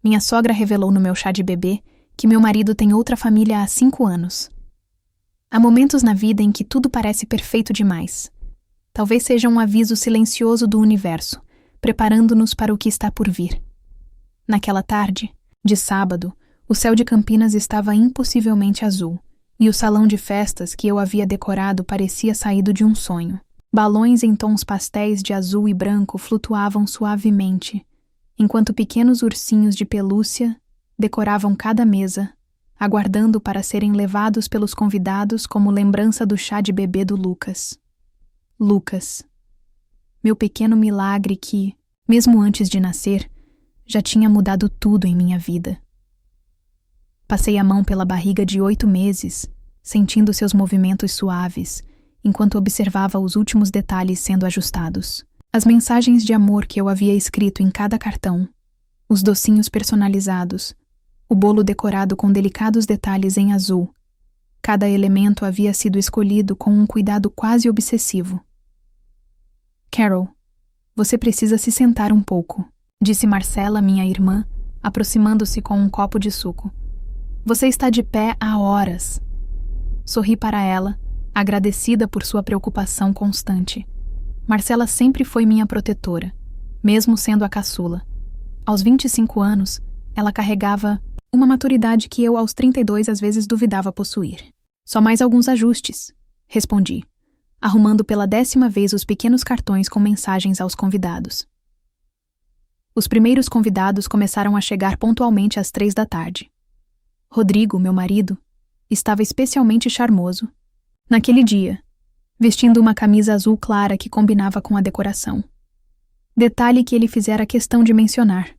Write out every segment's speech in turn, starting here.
Minha sogra revelou no meu chá de bebê que meu marido tem outra família há 5 anos. Há momentos na vida em que tudo parece perfeito demais. Talvez seja um aviso silencioso do universo, preparando-nos para o que está por vir. Naquela tarde, de sábado, o céu de Campinas estava impossivelmente azul, e o salão de festas que eu havia decorado parecia saído de um sonho. Balões em tons pastéis de azul e branco flutuavam suavemente, enquanto pequenos ursinhos de pelúcia decoravam cada mesa, aguardando para serem levados pelos convidados como lembrança do chá de bebê do Lucas. Lucas, meu pequeno milagre que, mesmo antes de nascer, já tinha mudado tudo em minha vida. Passei a mão pela barriga de 8 meses, sentindo seus movimentos suaves, enquanto observava os últimos detalhes sendo ajustados. As mensagens de amor que eu havia escrito em cada cartão, os docinhos personalizados, o bolo decorado com delicados detalhes em azul. Cada elemento havia sido escolhido com um cuidado quase obsessivo. Carol, você precisa se sentar um pouco, disse Marcela, minha irmã, aproximando-se com um copo de suco. Você está de pé há horas. Sorri para ela, agradecida por sua preocupação constante. Marcela sempre foi minha protetora, mesmo sendo a caçula. Aos 25 anos, ela carregava uma maturidade que eu aos 32 às vezes duvidava possuir. Só mais alguns ajustes, respondi, arrumando pela 10ª vez os pequenos cartões com mensagens aos convidados. Os primeiros convidados começaram a chegar pontualmente às 3 da tarde. Rodrigo, meu marido, estava especialmente charmoso naquele dia, vestindo uma camisa azul clara que combinava com a decoração. Detalhe que ele fizera questão de mencionar,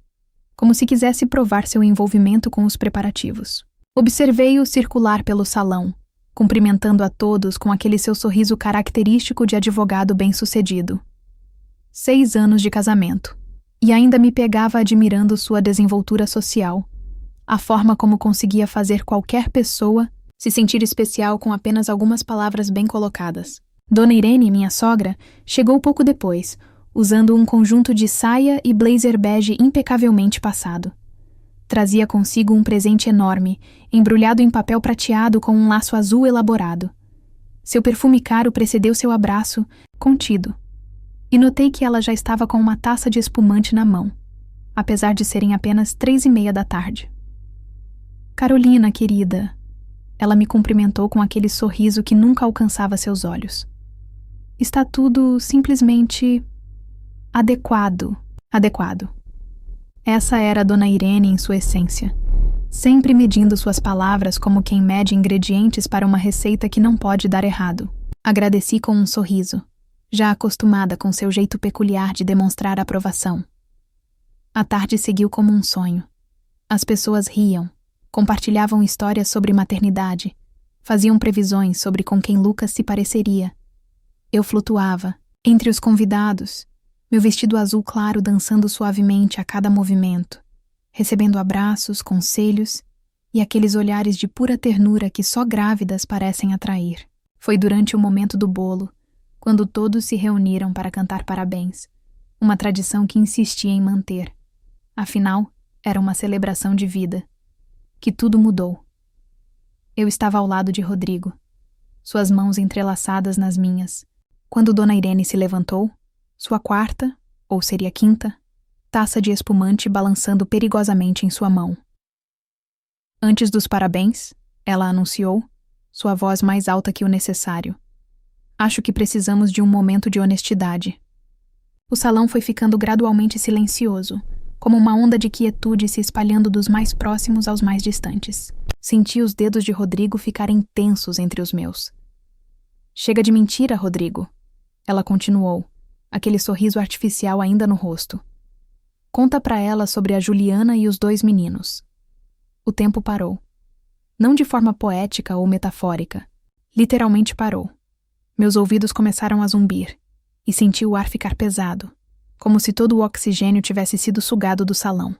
como se quisesse provar seu envolvimento com os preparativos. Observei-o circular pelo salão, cumprimentando a todos com aquele seu sorriso característico de advogado bem-sucedido. 6 anos de casamento, e ainda me pegava admirando sua desenvoltura social, a forma como conseguia fazer qualquer pessoa se sentir especial com apenas algumas palavras bem colocadas. Dona Irene, minha sogra, chegou pouco depois, usando um conjunto de saia e blazer bege impecavelmente passado. Trazia consigo um presente enorme, embrulhado em papel prateado com um laço azul elaborado. Seu perfume caro precedeu seu abraço, contido, e notei que ela já estava com uma taça de espumante na mão, apesar de serem apenas 3:30 da tarde. Carolina, querida, ela me cumprimentou com aquele sorriso que nunca alcançava seus olhos. Está tudo simplesmente adequado. Essa era a Dona Irene em sua essência, sempre medindo suas palavras como quem mede ingredientes para uma receita que não pode dar errado. Agradeci com um sorriso, já acostumada com seu jeito peculiar de demonstrar aprovação. A tarde seguiu como um sonho. As pessoas riam, compartilhavam histórias sobre maternidade, faziam previsões sobre com quem Lucas se pareceria. Eu flutuava entre os convidados, meu vestido azul claro dançando suavemente a cada movimento, recebendo abraços, conselhos e aqueles olhares de pura ternura que só grávidas parecem atrair. Foi durante o momento do bolo, quando todos se reuniram para cantar parabéns, uma tradição que insistia em manter. Afinal, era uma celebração de vida, que tudo mudou. Eu estava ao lado de Rodrigo, suas mãos entrelaçadas nas minhas, quando Dona Irene se levantou, sua 4ª, ou seria 5ª, taça de espumante balançando perigosamente em sua mão. Antes dos parabéns, ela anunciou, sua voz mais alta que o necessário. Acho que precisamos de um momento de honestidade. O salão foi ficando gradualmente silencioso, como uma onda de quietude se espalhando dos mais próximos aos mais distantes. Senti os dedos de Rodrigo ficarem tensos entre os meus. Chega de mentira, Rodrigo, ela continuou, aquele sorriso artificial ainda no rosto. Conta pra ela sobre a Juliana e os 2 meninos. O tempo parou. Não de forma poética ou metafórica. Literalmente parou. Meus ouvidos começaram a zumbir, e senti o ar ficar pesado, como se todo o oxigênio tivesse sido sugado do salão.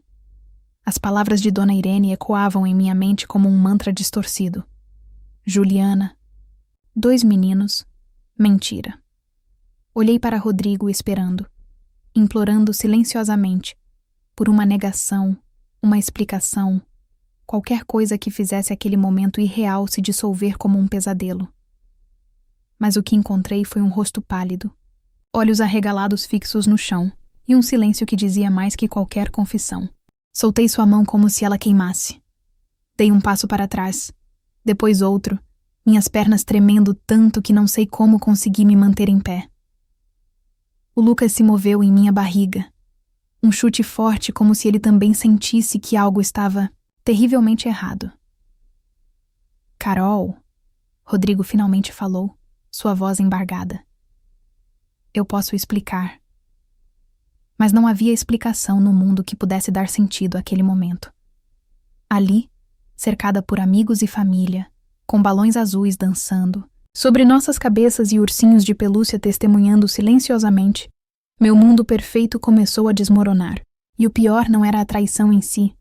As palavras de Dona Irene ecoavam em minha mente como um mantra distorcido. Juliana, 2 meninos, mentira. Olhei para Rodrigo esperando, implorando silenciosamente, por uma negação, uma explicação, qualquer coisa que fizesse aquele momento irreal se dissolver como um pesadelo. Mas o que encontrei foi um rosto pálido, olhos arregalados fixos no chão e um silêncio que dizia mais que qualquer confissão. Soltei sua mão como se ela queimasse. Dei um passo para trás, depois outro, minhas pernas tremendo tanto que não sei como consegui me manter em pé. O Lucas se moveu em minha barriga. Um chute forte como se ele também sentisse que algo estava terrivelmente errado. Carol, Rodrigo finalmente falou, sua voz embargada. Eu posso explicar. Mas não havia explicação no mundo que pudesse dar sentido àquele momento. Ali, cercada por amigos e família, com balões azuis dançando, sobre nossas cabeças e ursinhos de pelúcia testemunhando silenciosamente, meu mundo perfeito começou a desmoronar. E o pior não era a traição em si.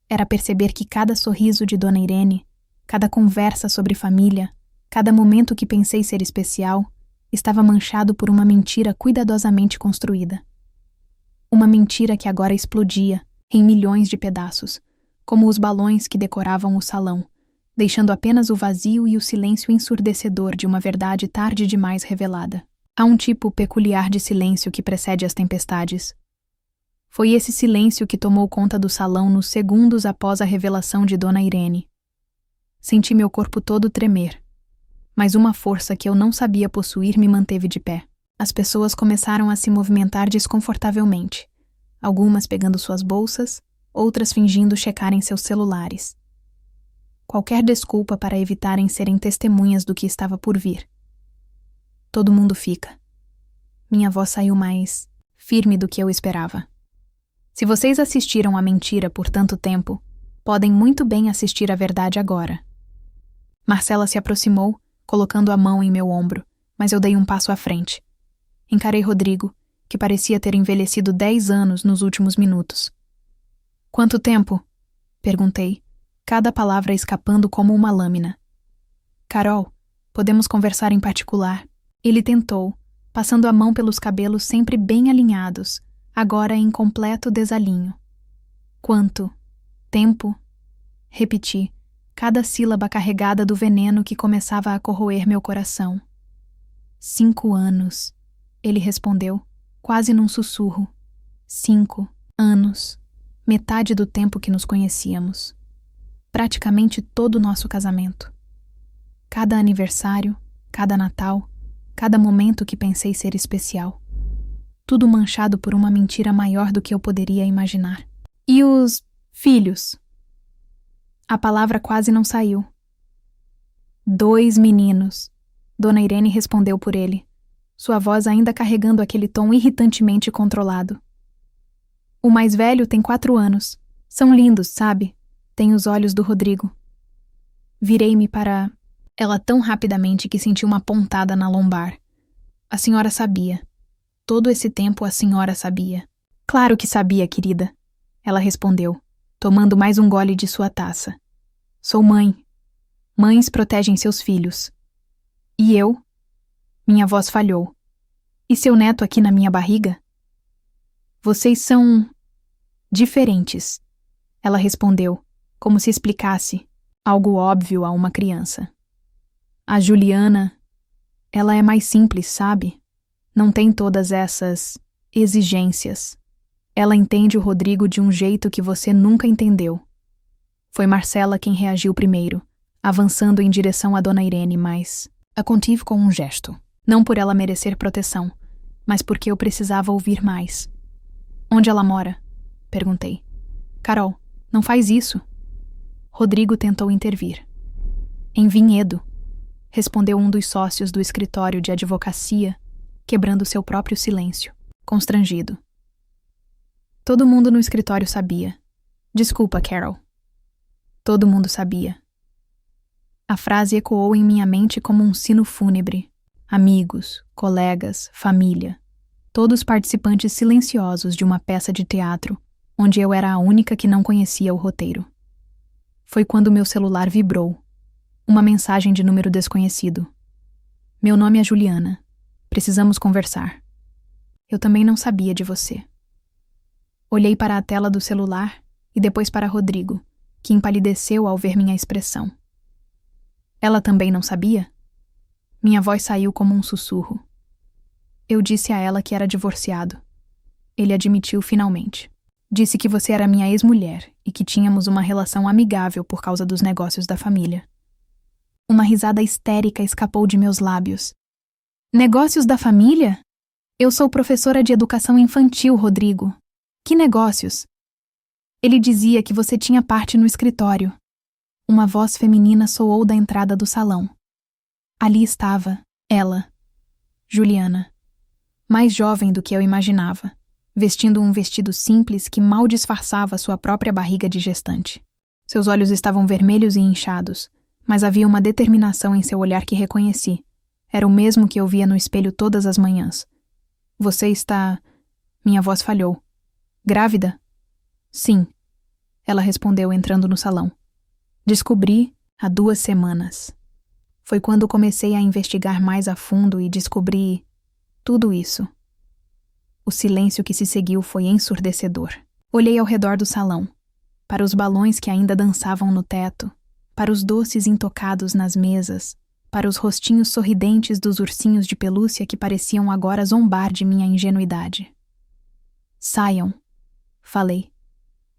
Era perceber que cada sorriso de Dona Irene, cada conversa sobre família, cada momento que pensei ser especial, estava manchado por uma mentira cuidadosamente construída. Uma mentira que agora explodia em milhões de pedaços, como os balões que decoravam o salão, deixando apenas o vazio e o silêncio ensurdecedor de uma verdade tarde demais revelada. Há um tipo peculiar de silêncio que precede as tempestades. Foi esse silêncio que tomou conta do salão nos segundos após a revelação de Dona Irene. Senti meu corpo todo tremer, mas uma força que eu não sabia possuir me manteve de pé. As pessoas começaram a se movimentar desconfortavelmente, algumas pegando suas bolsas, outras fingindo checarem seus celulares. Qualquer desculpa para evitarem serem testemunhas do que estava por vir. Todo mundo fica. Minha voz saiu mais firme do que eu esperava. Se vocês assistiram à mentira por tanto tempo, podem muito bem assistir à verdade agora. Marcela se aproximou, colocando a mão em meu ombro, mas eu dei um passo à frente. Encarei Rodrigo, que parecia ter envelhecido 10 anos nos últimos minutos. Quanto tempo? Perguntei, cada palavra escapando como uma lâmina. Carol, podemos conversar em particular. Ele tentou, passando a mão pelos cabelos sempre bem alinhados, agora em completo desalinho. Quanto? Tempo? Repeti, cada sílaba carregada do veneno que começava a corroer meu coração. 5 anos, ele respondeu, quase num sussurro. 5 anos, metade do tempo que nos conhecíamos. Praticamente todo o nosso casamento. Cada aniversário, cada Natal, cada momento que pensei ser especial. Tudo manchado por uma mentira maior do que eu poderia imaginar. E os filhos? A palavra quase não saiu. 2 meninos. Dona Irene respondeu por ele, sua voz ainda carregando aquele tom irritantemente controlado. O mais velho tem 4 anos. São lindos, sabe? Tem os olhos do Rodrigo. Virei-me para ela tão rapidamente que senti uma pontada na lombar. A senhora sabia. Todo esse tempo a senhora sabia. Claro que sabia, querida. Ela respondeu, tomando mais um gole de sua taça. Sou mãe. Mães protegem seus filhos. E eu? Minha voz falhou. E seu neto aqui na minha barriga? Vocês são diferentes. Ela respondeu, como se explicasse algo óbvio a uma criança. A Juliana, ela é mais simples, sabe? Não tem todas essas exigências. Ela entende o Rodrigo de um jeito que você nunca entendeu. Foi Marcela quem reagiu primeiro, avançando em direção a Dona Irene, mas a contive com um gesto. Não por ela merecer proteção, mas porque eu precisava ouvir mais. Onde ela mora? Perguntei. Carol, não faz isso. Rodrigo tentou intervir. Em Vinhedo, respondeu um dos sócios do escritório de advocacia, quebrando seu próprio silêncio, constrangido. Todo mundo no escritório sabia. Desculpa, Carol. Todo mundo sabia. A frase ecoou em minha mente como um sino fúnebre. Amigos, colegas, família. Todos participantes silenciosos de uma peça de teatro, onde eu era a única que não conhecia o roteiro. Foi quando meu celular vibrou. Uma mensagem de número desconhecido. Meu nome é Juliana. Precisamos conversar. Eu também não sabia de você. Olhei para a tela do celular e depois para Rodrigo, que empalideceu ao ver minha expressão. Ela também não sabia? Minha voz saiu como um sussurro. Eu disse a ela que era divorciado. Ele admitiu finalmente. Disse que você era minha ex-mulher e que tínhamos uma relação amigável por causa dos negócios da família. Uma risada histérica escapou de meus lábios. Negócios da família? Eu sou professora de educação infantil, Rodrigo. Que negócios? Ele dizia que você tinha parte no escritório. Uma voz feminina soou da entrada do salão. Ali estava, ela, Juliana, mais jovem do que eu imaginava, vestindo um vestido simples que mal disfarçava sua própria barriga de gestante. Seus olhos estavam vermelhos e inchados, mas havia uma determinação em seu olhar que reconheci. Era o mesmo que eu via no espelho todas as manhãs. Você está... Minha voz falhou. Grávida? Sim, ela respondeu entrando no salão. Descobri há 2 semanas. Foi quando comecei a investigar mais a fundo e descobri tudo isso. O silêncio que se seguiu foi ensurdecedor. Olhei ao redor do salão, para os balões que ainda dançavam no teto, para os doces intocados nas mesas, para os rostinhos sorridentes dos ursinhos de pelúcia que pareciam agora zombar de minha ingenuidade. Saiam, falei,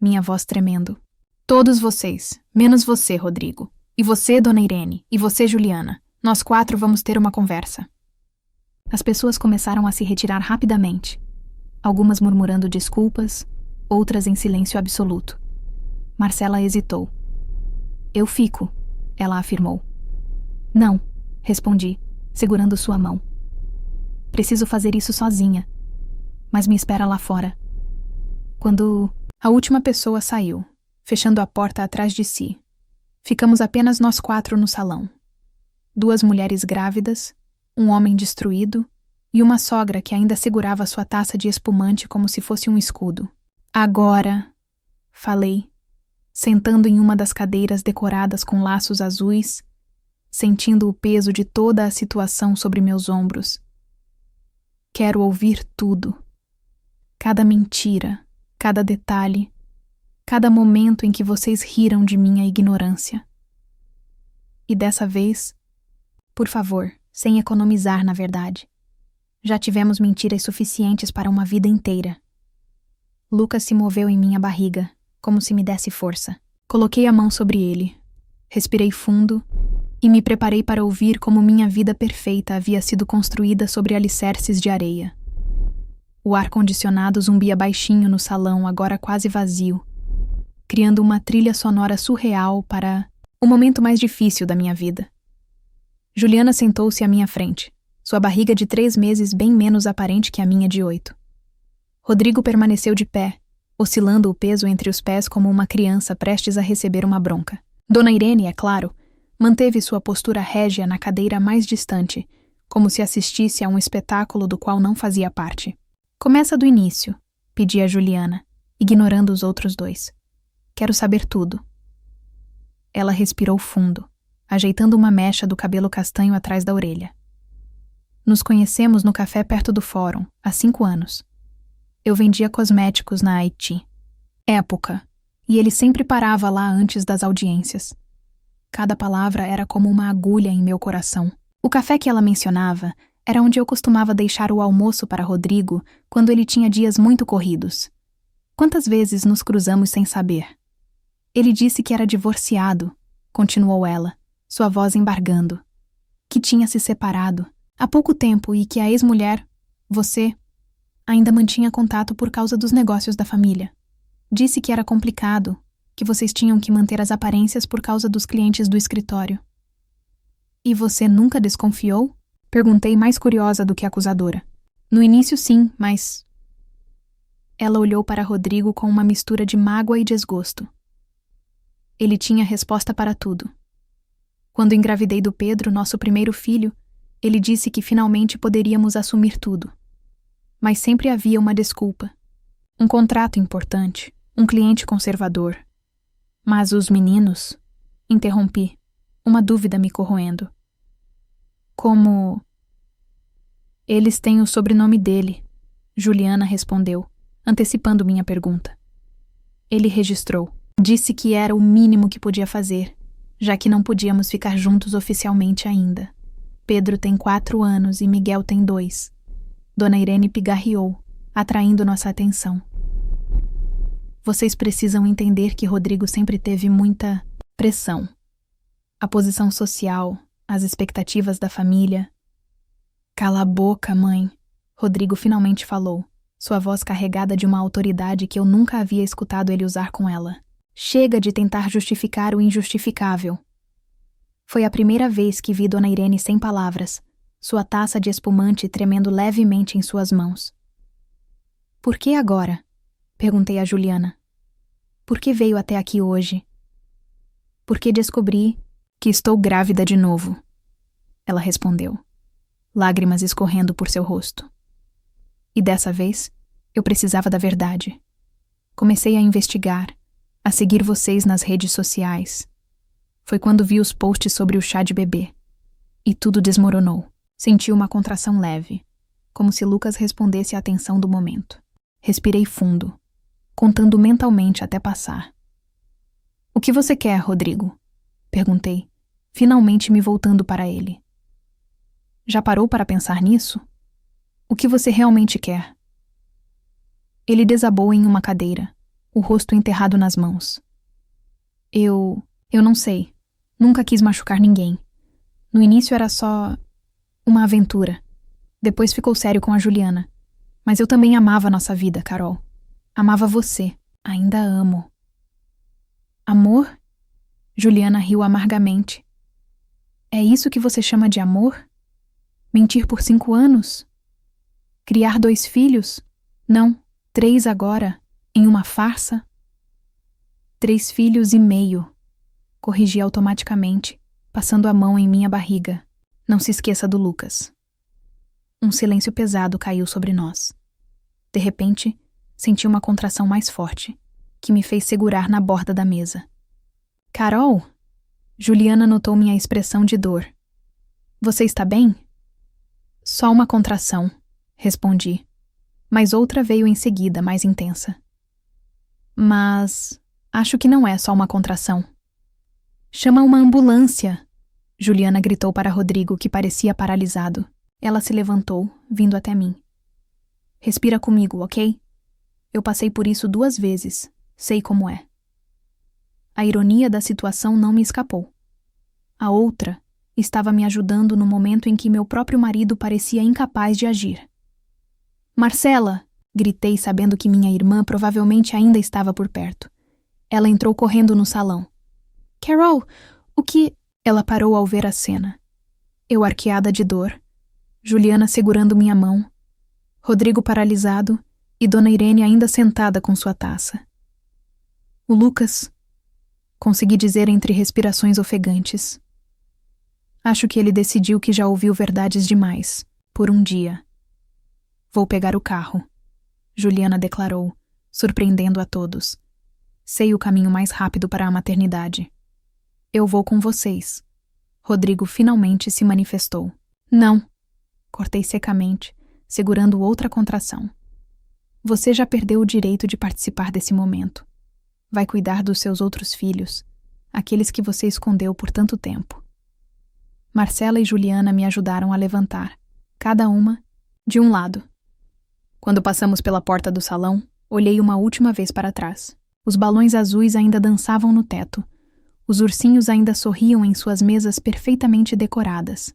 minha voz tremendo. Todos vocês, menos você, Rodrigo. E você, Dona Irene. E você, Juliana. Nós 4 vamos ter uma conversa. As pessoas começaram a se retirar rapidamente. Algumas murmurando desculpas, outras em silêncio absoluto. Marcela hesitou. Eu fico, ela afirmou. Não, respondi, segurando sua mão. Preciso fazer isso sozinha. Mas me espera lá fora. Quando a última pessoa saiu, fechando a porta atrás de si, ficamos apenas nós 4 no salão. 2 mulheres grávidas, um homem destruído e uma sogra que ainda segurava sua taça de espumante como se fosse um escudo. Agora, falei, sentando em uma das cadeiras decoradas com laços azuis, sentindo o peso de toda a situação sobre meus ombros. Quero ouvir tudo. Cada mentira, cada detalhe, cada momento em que vocês riram de minha ignorância. E dessa vez, por favor, sem economizar na verdade. Já tivemos mentiras suficientes para uma vida inteira. Lucas se moveu em minha barriga, como se me desse força. Coloquei a mão sobre ele, respirei fundo e me preparei para ouvir como minha vida perfeita havia sido construída sobre alicerces de areia. O ar-condicionado zumbia baixinho no salão, agora quase vazio, criando uma trilha sonora surreal para o momento mais difícil da minha vida. Juliana sentou-se à minha frente, sua barriga de 3 meses bem menos aparente que a minha de 8. Rodrigo permaneceu de pé, oscilando o peso entre os pés como uma criança prestes a receber uma bronca. Dona Irene, é claro, manteve sua postura régia na cadeira mais distante, como se assistisse a um espetáculo do qual não fazia parte. Começa do início, pedia Juliana, ignorando os outros 2. Quero saber tudo. Ela respirou fundo, ajeitando uma mecha do cabelo castanho atrás da orelha. Nos conhecemos no café perto do fórum, há 5 anos. Eu vendia cosméticos na Haiti. Época, e ele sempre parava lá antes das audiências. Cada palavra era como uma agulha em meu coração. O café que ela mencionava era onde eu costumava deixar o almoço para Rodrigo quando ele tinha dias muito corridos. Quantas vezes nos cruzamos sem saber? Ele disse que era divorciado, continuou ela, sua voz embargando. Que tinha se separado há pouco tempo e que a ex-mulher, você, ainda mantinha contato por causa dos negócios da família. Disse que era complicado, que vocês tinham que manter as aparências por causa dos clientes do escritório. E você nunca desconfiou? Perguntei mais curiosa do que acusadora. No início sim, mas... Ela olhou para Rodrigo com uma mistura de mágoa e desgosto. Ele tinha resposta para tudo. Quando engravidei do Pedro, nosso primeiro filho, ele disse que finalmente poderíamos assumir tudo. Mas sempre havia uma desculpa. Um contrato importante, um cliente conservador. Mas os meninos... Interrompi, uma dúvida me corroendo. Como... Eles têm o sobrenome dele, Juliana respondeu, antecipando minha pergunta. Ele registrou. Disse que era o mínimo que podia fazer, já que não podíamos ficar juntos oficialmente ainda. Pedro tem 4 anos e Miguel tem 2. Dona Irene pigarreou, atraindo nossa atenção. Vocês precisam entender que Rodrigo sempre teve muita pressão. A posição social, as expectativas da família. Cala a boca, mãe. Rodrigo finalmente falou, sua voz carregada de uma autoridade que eu nunca havia escutado ele usar com ela. Chega de tentar justificar o injustificável. Foi a primeira vez que vi Dona Irene sem palavras, sua taça de espumante tremendo levemente em suas mãos. Por que agora? Perguntei a Juliana. Por que veio até aqui hoje? Porque descobri que estou grávida de novo. Ela respondeu, lágrimas escorrendo por seu rosto. E dessa vez, eu precisava da verdade. Comecei a investigar, a seguir vocês nas redes sociais. Foi quando vi os posts sobre o chá de bebê. E tudo desmoronou. Senti uma contração leve, como se Lucas respondesse à tensão do momento. Respirei fundo, contando mentalmente até passar. O que você quer, Rodrigo? Perguntei, finalmente me voltando para ele. Já parou para pensar nisso? O que você realmente quer? Ele desabou em uma cadeira, o rosto enterrado nas mãos. Eu não sei. Nunca quis machucar ninguém. No início era só uma aventura. Depois ficou sério com a Juliana. Mas eu também amava nossa vida, Carol. Amava você. Ainda amo. Amor? Juliana riu amargamente. É isso que você chama de amor? Mentir por 5 anos? Criar 2 filhos? Não, 3 agora, em uma farsa? 3 filhos e meio. Corrigi automaticamente, passando a mão em minha barriga. Não se esqueça do Lucas. Um silêncio pesado caiu sobre nós. De repente, senti uma contração mais forte, que me fez segurar na borda da mesa. Carol? Juliana notou minha expressão de dor. Você está bem? Só uma contração, respondi. Mas outra veio em seguida, mais intensa. Mas acho que não é só uma contração. Chama uma ambulância! Juliana gritou para Rodrigo, que parecia paralisado. Ela se levantou, vindo até mim. Respira comigo, ok? Eu passei por isso 2 vezes. Sei como é. A ironia da situação não me escapou. A outra estava me ajudando no momento em que meu próprio marido parecia incapaz de agir. Marcela! Gritei, sabendo que minha irmã provavelmente ainda estava por perto. Ela entrou correndo no salão. Carol, o que... Ela parou ao ver a cena. Eu arqueada de dor, Juliana segurando minha mão, Rodrigo paralisado e Dona Irene ainda sentada com sua taça. O Lucas... Consegui dizer entre respirações ofegantes. Acho que ele decidiu que já ouviu verdades demais, por um dia. Vou pegar o carro, Juliana declarou, surpreendendo a todos. Sei o caminho mais rápido para a maternidade. Eu vou com vocês. Rodrigo finalmente se manifestou. Não, cortei secamente, segurando outra contração. Você já perdeu o direito de participar desse momento. Vai cuidar dos seus outros filhos, aqueles que você escondeu por tanto tempo. Marcela e Juliana me ajudaram a levantar, cada uma de um lado. Quando passamos pela porta do salão, olhei uma última vez para trás. Os balões azuis ainda dançavam no teto. Os ursinhos ainda sorriam em suas mesas perfeitamente decoradas.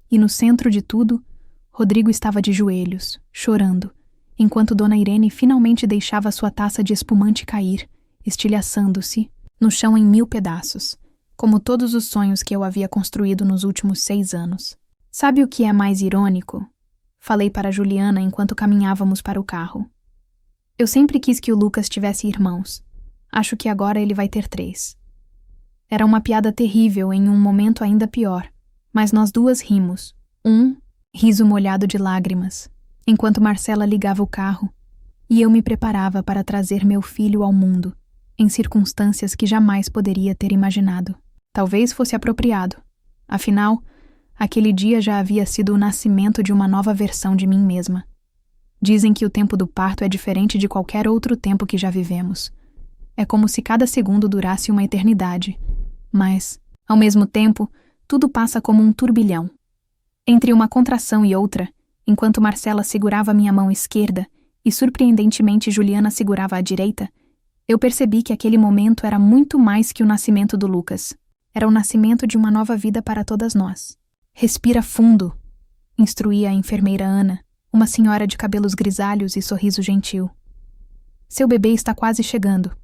E no centro de tudo, Rodrigo estava de joelhos, chorando, enquanto Dona Irene finalmente deixava sua taça de espumante cair, estilhaçando-se no chão em 1000 pedaços, como todos os sonhos que eu havia construído nos últimos 6 anos. Sabe o que é mais irônico? Falei para Juliana enquanto caminhávamos para o carro. Eu sempre quis que o Lucas tivesse irmãos. Acho que agora ele vai ter 3. Era uma piada terrível em um momento ainda pior, mas nós duas rimos. Riso molhado de lágrimas, enquanto Marcela ligava o carro, e eu me preparava para trazer meu filho ao mundo, em circunstâncias que jamais poderia ter imaginado. Talvez fosse apropriado. Afinal, aquele dia já havia sido o nascimento de uma nova versão de mim mesma. Dizem que o tempo do parto é diferente de qualquer outro tempo que já vivemos. É como se cada segundo durasse uma eternidade. Mas, ao mesmo tempo, tudo passa como um turbilhão. Entre uma contração e outra, enquanto Marcela segurava minha mão esquerda e surpreendentemente Juliana segurava a direita, eu percebi que aquele momento era muito mais que o nascimento do Lucas. Era o nascimento de uma nova vida para todas nós. Respira fundo, instruía a enfermeira Ana, uma senhora de cabelos grisalhos e sorriso gentil. Seu bebê está quase chegando.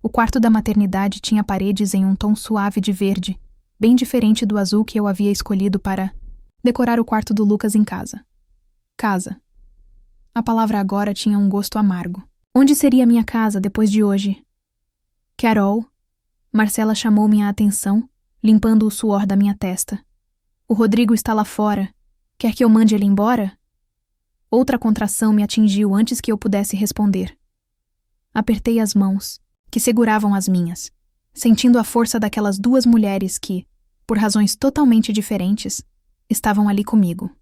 O quarto da maternidade tinha paredes em um tom suave de verde, bem diferente do azul que eu havia escolhido para decorar o quarto do Lucas em casa. Casa. A palavra agora tinha um gosto amargo. Onde seria minha casa depois de hoje? Carol. Marcela chamou minha atenção, limpando o suor da minha testa. O Rodrigo está lá fora. Quer que eu mande ele embora? Outra contração me atingiu antes que eu pudesse responder. Apertei as mãos, que seguravam as minhas, sentindo a força daquelas duas mulheres que, por razões totalmente diferentes, estavam ali comigo.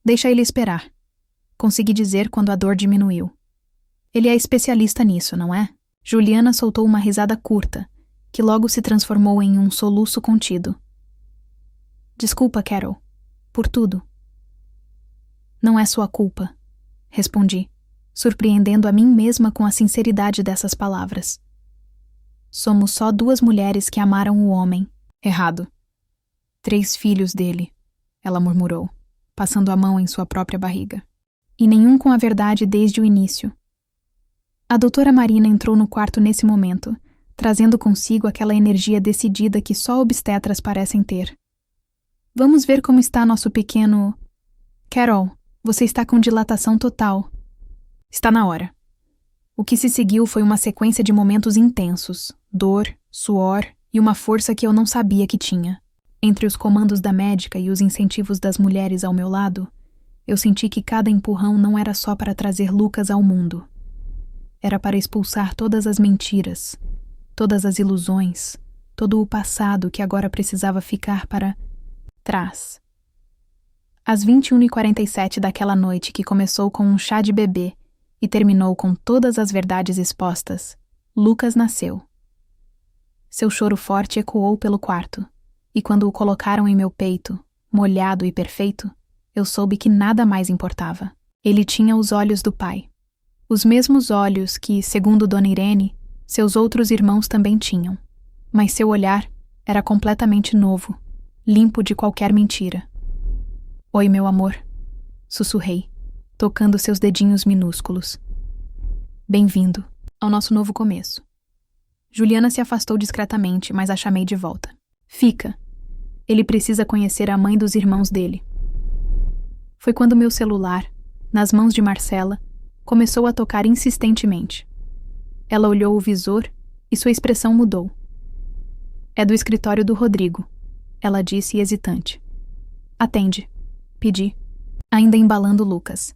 Deixa ele esperar, consegui dizer quando a dor diminuiu. Ele é especialista nisso, não é? Juliana soltou uma risada curta, que logo se transformou em um soluço contido. Desculpa, Carol, por tudo. Não é sua culpa, respondi, surpreendendo a mim mesma com a sinceridade dessas palavras. Somos só duas mulheres que amaram o homem. Errado. 3 filhos dele, ela murmurou, passando a mão em sua própria barriga. E nenhum com a verdade desde o início. A doutora Marina entrou no quarto nesse momento, trazendo consigo aquela energia decidida que só obstetras parecem ter. Vamos ver como está nosso pequeno... Carol, você está com dilatação total. Está na hora. O que se seguiu foi uma sequência de momentos intensos, dor, suor e uma força que eu não sabia que tinha. Entre os comandos da médica e os incentivos das mulheres ao meu lado, eu senti que cada empurrão não era só para trazer Lucas ao mundo. Era para expulsar todas as mentiras, todas as ilusões, todo o passado que agora precisava ficar para trás. Às 21h47 daquela noite que começou com um chá de bebê e terminou com todas as verdades expostas, Lucas nasceu. Seu choro forte ecoou pelo quarto, e quando o colocaram em meu peito, molhado e perfeito, eu soube que nada mais importava. Ele tinha os olhos do pai. Os mesmos olhos que, segundo Dona Irene, seus outros irmãos também tinham. Mas seu olhar era completamente novo, limpo de qualquer mentira. Oi, meu amor, sussurrei, tocando seus dedinhos minúsculos. Bem-vindo ao nosso novo começo. Juliana se afastou discretamente, mas a chamei de volta. Fica. Ele precisa conhecer a mãe dos irmãos dele. Foi quando meu celular, nas mãos de Marcela, começou a tocar insistentemente. Ela olhou o visor e sua expressão mudou. É do escritório do Rodrigo, ela disse hesitante. Atende, pedi, ainda embalando Lucas.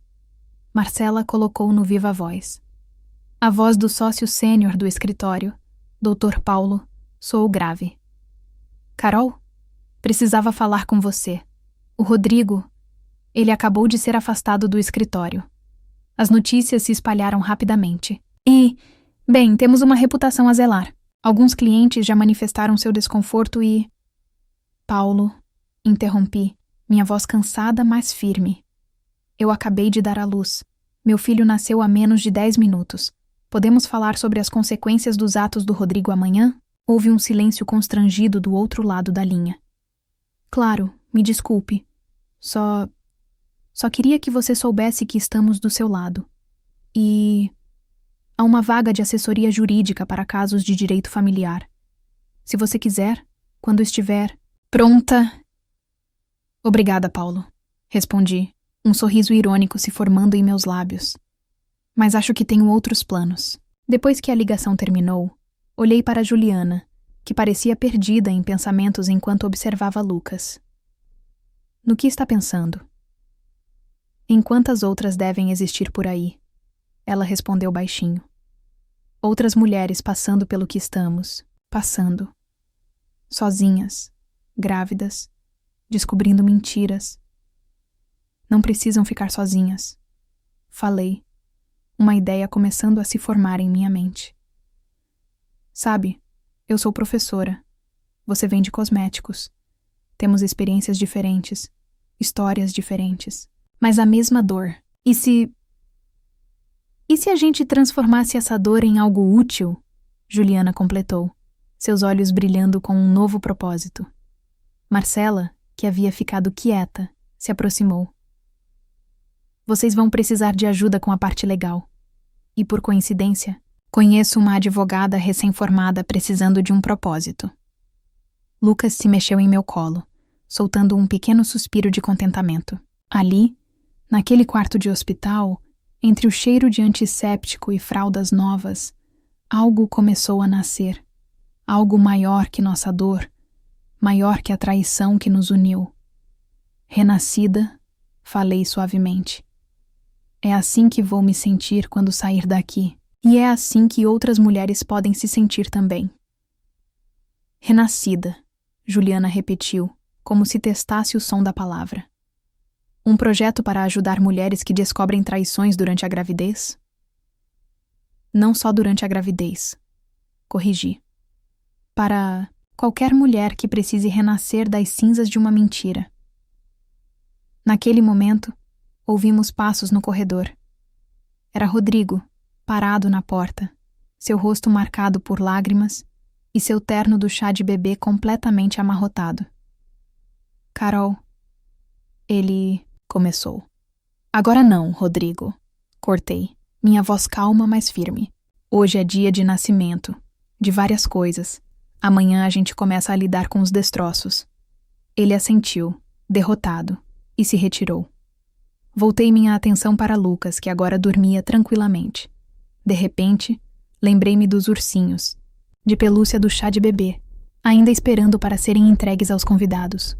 Marcela colocou no viva voz. A voz do sócio sênior do escritório, Dr. Paulo, soou grave. Carol? Precisava falar com você. O Rodrigo, ele acabou de ser afastado do escritório. As notícias se espalharam rapidamente. Bem, temos uma reputação a zelar. Alguns clientes já manifestaram seu desconforto e... Paulo, interrompi, minha voz cansada, mas firme. Eu acabei de dar à luz. Meu filho nasceu há menos de 10 minutos. Podemos falar sobre as consequências dos atos do Rodrigo amanhã? Houve um silêncio constrangido do outro lado da linha. Claro, me desculpe. Só queria que você soubesse que estamos do seu lado. E... há uma vaga de assessoria jurídica para casos de direito familiar. Se você quiser, quando estiver... Pronta? Obrigada, Paulo. Respondi, um sorriso irônico se formando em meus lábios. Mas acho que tenho outros planos. Depois que a ligação terminou, olhei para Juliana, que parecia perdida em pensamentos enquanto observava Lucas. No que está pensando? Em quantas outras devem existir por aí? Ela respondeu baixinho. Outras mulheres passando pelo que estamos, passando. Sozinhas, grávidas, descobrindo mentiras. Não precisam ficar sozinhas. Falei, uma ideia começando a se formar em minha mente. Sabe, eu sou professora. Você vende cosméticos. Temos experiências diferentes, histórias diferentes, mas a mesma dor. E se a gente transformasse essa dor em algo útil? Juliana completou, seus olhos brilhando com um novo propósito. Marcela, que havia ficado quieta, se aproximou. Vocês vão precisar de ajuda com a parte legal. E, por coincidência, conheço uma advogada recém-formada precisando de um propósito. Lucas se mexeu em meu colo, soltando um pequeno suspiro de contentamento. Ali, naquele quarto de hospital, entre o cheiro de antisséptico e fraldas novas, algo começou a nascer. Algo maior que nossa dor, maior que a traição que nos uniu. Renascida, falei suavemente. É assim que vou me sentir quando sair daqui, e é assim que outras mulheres podem se sentir também. Renascida, Juliana repetiu, como se testasse o som da palavra. Um projeto para ajudar mulheres que descobrem traições durante a gravidez? Não só durante a gravidez. Corrigi. Para qualquer mulher que precise renascer das cinzas de uma mentira. Naquele momento, ouvimos passos no corredor. Era Rodrigo, parado na porta, seu rosto marcado por lágrimas e seu terno do chá de bebê completamente amarrotado. Carol, ele começou. Agora não, Rodrigo. Cortei, minha voz calma, mas firme. Hoje é dia de nascimento, de várias coisas. Amanhã a gente começa a lidar com os destroços. Ele assentiu, derrotado, e se retirou. Voltei minha atenção para Lucas, que agora dormia tranquilamente. De repente, lembrei-me dos ursinhos, de pelúcia do chá de bebê, ainda esperando para serem entregues aos convidados.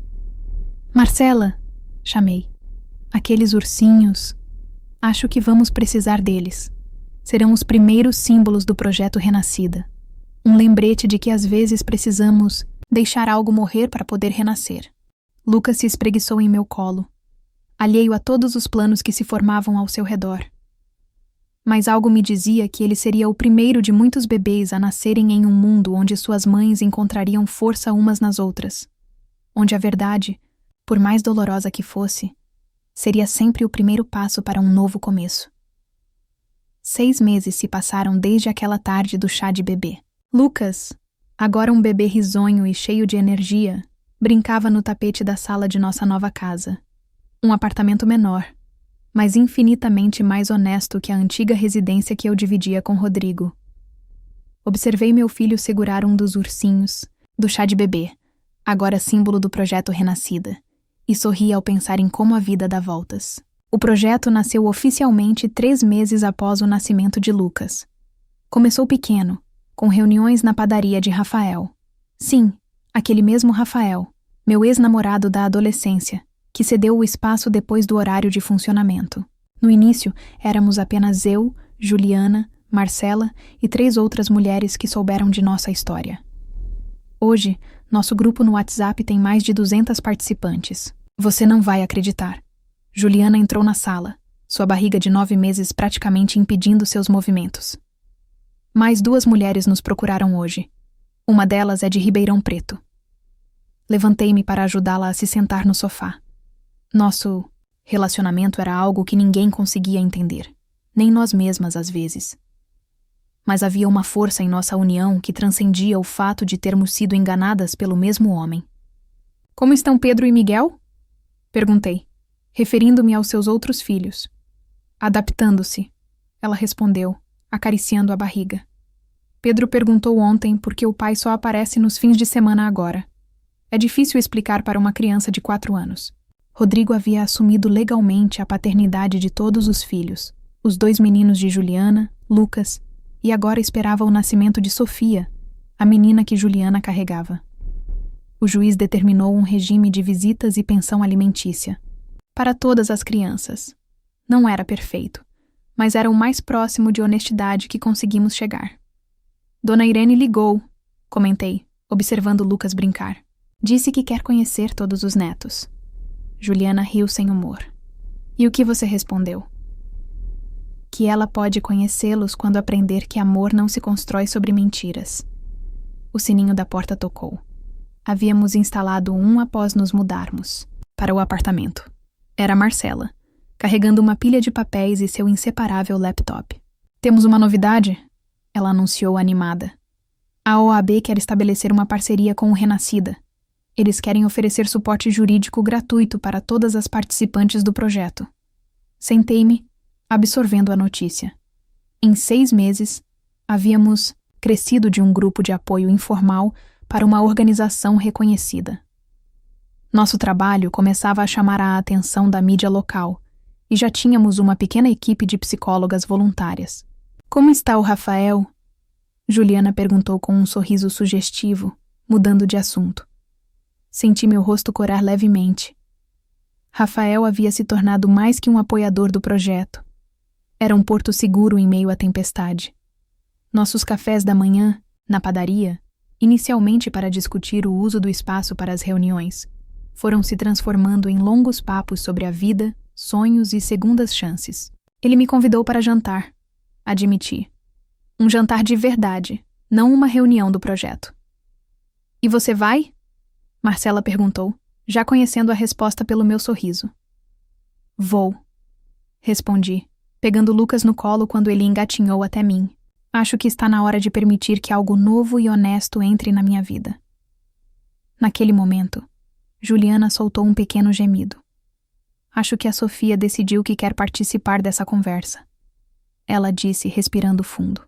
Marcela, chamei. Aqueles ursinhos. Acho que vamos precisar deles. Serão os primeiros símbolos do projeto Renascida. Um lembrete de que às vezes precisamos deixar algo morrer para poder renascer. Lucas se espreguiçou em meu colo, alheio a todos os planos que se formavam ao seu redor. Mas algo me dizia que ele seria o primeiro de muitos bebês a nascerem em um mundo onde suas mães encontrariam força umas nas outras, onde a verdade, por mais dolorosa que fosse, seria sempre o primeiro passo para um novo começo. 6 meses se passaram desde aquela tarde do chá de bebê. Lucas, agora um bebê risonho e cheio de energia, brincava no tapete da sala de nossa nova casa. Um apartamento menor, mas infinitamente mais honesto que a antiga residência que eu dividia com Rodrigo. Observei meu filho segurar um dos ursinhos, do chá de bebê, agora símbolo do projeto Renascida, e sorri ao pensar em como a vida dá voltas. O projeto nasceu oficialmente 3 meses após o nascimento de Lucas. Começou pequeno, com reuniões na padaria de Rafael. Sim, aquele mesmo Rafael, meu ex-namorado da adolescência, que cedeu o espaço depois do horário de funcionamento. No início, éramos apenas eu, Juliana, Marcela e 3 outras mulheres que souberam de nossa história. Hoje, nosso grupo no WhatsApp tem mais de 200 participantes. Você não vai acreditar. Juliana entrou na sala, sua barriga de 9 meses praticamente impedindo seus movimentos. Mais 2 mulheres nos procuraram hoje. Uma delas é de Ribeirão Preto. Levantei-me para ajudá-la a se sentar no sofá. Nosso relacionamento era algo que ninguém conseguia entender, nem nós mesmas às vezes. Mas havia uma força em nossa união que transcendia o fato de termos sido enganadas pelo mesmo homem. Como estão Pedro e Miguel? Perguntei, referindo-me aos seus outros filhos. Adaptando-se, ela respondeu, acariciando a barriga. Pedro perguntou ontem por que o pai só aparece nos fins de semana agora. É difícil explicar para uma criança de 4 anos. Rodrigo havia assumido legalmente a paternidade de todos os filhos, os 2 meninos de Juliana, Lucas, e agora esperava o nascimento de Sofia, a menina que Juliana carregava. O juiz determinou um regime de visitas e pensão alimentícia para todas as crianças. Não era perfeito, mas era o mais próximo de honestidade que conseguimos chegar. Dona Irene ligou, comentei, observando Lucas brincar. Disse que quer conhecer todos os netos. Juliana riu sem humor. E o que você respondeu? Que ela pode conhecê-los quando aprender que amor não se constrói sobre mentiras. O sininho da porta tocou. Havíamos instalado um após nos mudarmos para o apartamento. Era Marcela, carregando uma pilha de papéis e seu inseparável laptop. Temos uma novidade, ela anunciou animada. A OAB quer estabelecer uma parceria com o Renascida. Eles querem oferecer suporte jurídico gratuito para todas as participantes do projeto. Sentei-me, absorvendo a notícia. Em 6 meses, havíamos crescido de um grupo de apoio informal para uma organização reconhecida. Nosso trabalho começava a chamar a atenção da mídia local e já tínhamos uma pequena equipe de psicólogas voluntárias. Como está o Rafael? Juliana perguntou com um sorriso sugestivo, mudando de assunto. Senti meu rosto corar levemente. Rafael havia se tornado mais que um apoiador do projeto. Era um porto seguro em meio à tempestade. Nossos cafés da manhã, na padaria, inicialmente para discutir o uso do espaço para as reuniões, foram se transformando em longos papos sobre a vida, sonhos e segundas chances. Ele me convidou para jantar, admiti. Um jantar de verdade, não uma reunião do projeto. E você vai? Marcela perguntou, já conhecendo a resposta pelo meu sorriso. Vou, respondi, pegando Lucas no colo quando ele engatinhou até mim. Acho que está na hora de permitir que algo novo e honesto entre na minha vida. Naquele momento, Juliana soltou um pequeno gemido. Acho que a Sofia decidiu que quer participar dessa conversa. Ela disse, respirando fundo.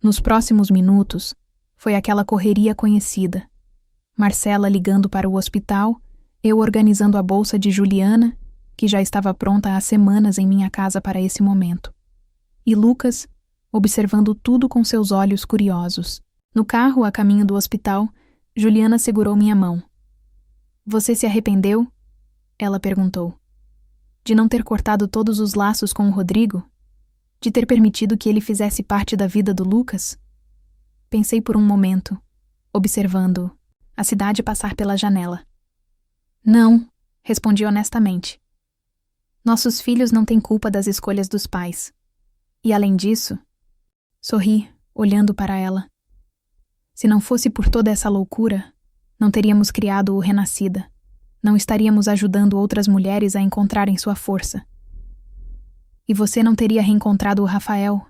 Nos próximos minutos, foi aquela correria conhecida. Marcela ligando para o hospital, eu organizando a bolsa de Juliana, que já estava pronta há semanas em minha casa para esse momento. E Lucas, observando tudo com seus olhos curiosos. No carro, a caminho do hospital, Juliana segurou minha mão. Você se arrependeu? Ela perguntou. De não ter cortado todos os laços com o Rodrigo? De ter permitido que ele fizesse parte da vida do Lucas? Pensei por um momento, observando a cidade passar pela janela. Não, respondi honestamente. Nossos filhos não têm culpa das escolhas dos pais. E além disso, sorri, olhando para ela. Se não fosse por toda essa loucura, não teríamos criado o Renascida. Não estaríamos ajudando outras mulheres a encontrarem sua força. E você não teria reencontrado o Rafael?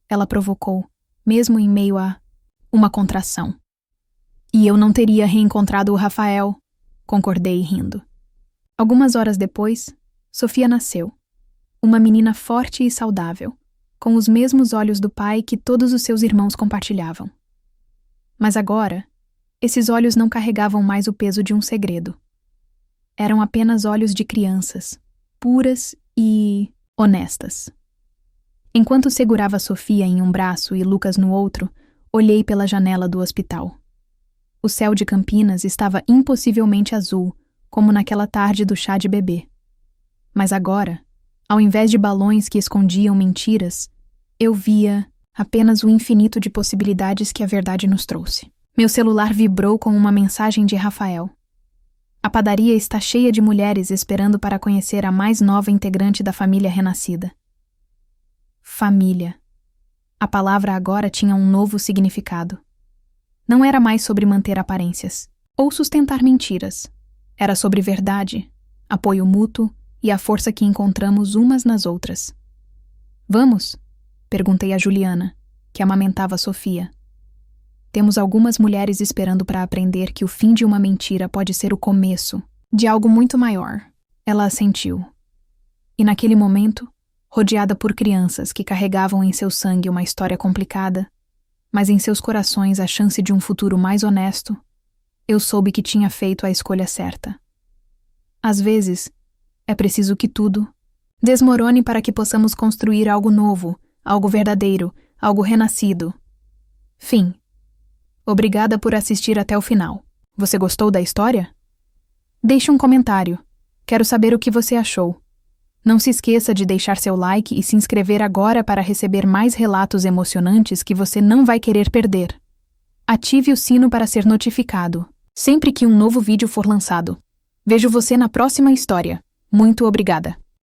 Ela provocou, mesmo em meio a uma contração. E eu não teria reencontrado o Rafael, concordei rindo. Algumas horas depois, Sofia nasceu. Uma menina forte e saudável, com os mesmos olhos do pai que todos os seus irmãos compartilhavam. Mas agora, esses olhos não carregavam mais o peso de um segredo. Eram apenas olhos de crianças, puras e honestas. Enquanto segurava Sofia em um braço e Lucas no outro, olhei pela janela do hospital. O céu de Campinas estava impossivelmente azul, como naquela tarde do chá de bebê. Mas agora, ao invés de balões que escondiam mentiras, eu via apenas o infinito de possibilidades que a verdade nos trouxe. Meu celular vibrou com uma mensagem de Rafael. A padaria está cheia de mulheres esperando para conhecer a mais nova integrante da família renascida. Família. A palavra agora tinha um novo significado. Não era mais sobre manter aparências ou sustentar mentiras. Era sobre verdade, apoio mútuo e a força que encontramos umas nas outras. Vamos? Perguntei a Juliana, que amamentava Sofia. Temos algumas mulheres esperando para aprender que o fim de uma mentira pode ser o começo de algo muito maior. Ela assentiu. E naquele momento, rodeada por crianças que carregavam em seu sangue uma história complicada, mas em seus corações a chance de um futuro mais honesto, eu soube que tinha feito a escolha certa. Às vezes, é preciso que tudo desmorone para que possamos construir algo novo, algo verdadeiro, algo renascido. Fim. Obrigada por assistir até o final. Você gostou da história? Deixe um comentário. Quero saber o que você achou. Não se esqueça de deixar seu like e se inscrever agora para receber mais relatos emocionantes que você não vai querer perder. Ative o sino para ser notificado sempre que um novo vídeo for lançado. Vejo você na próxima história. Muito obrigada.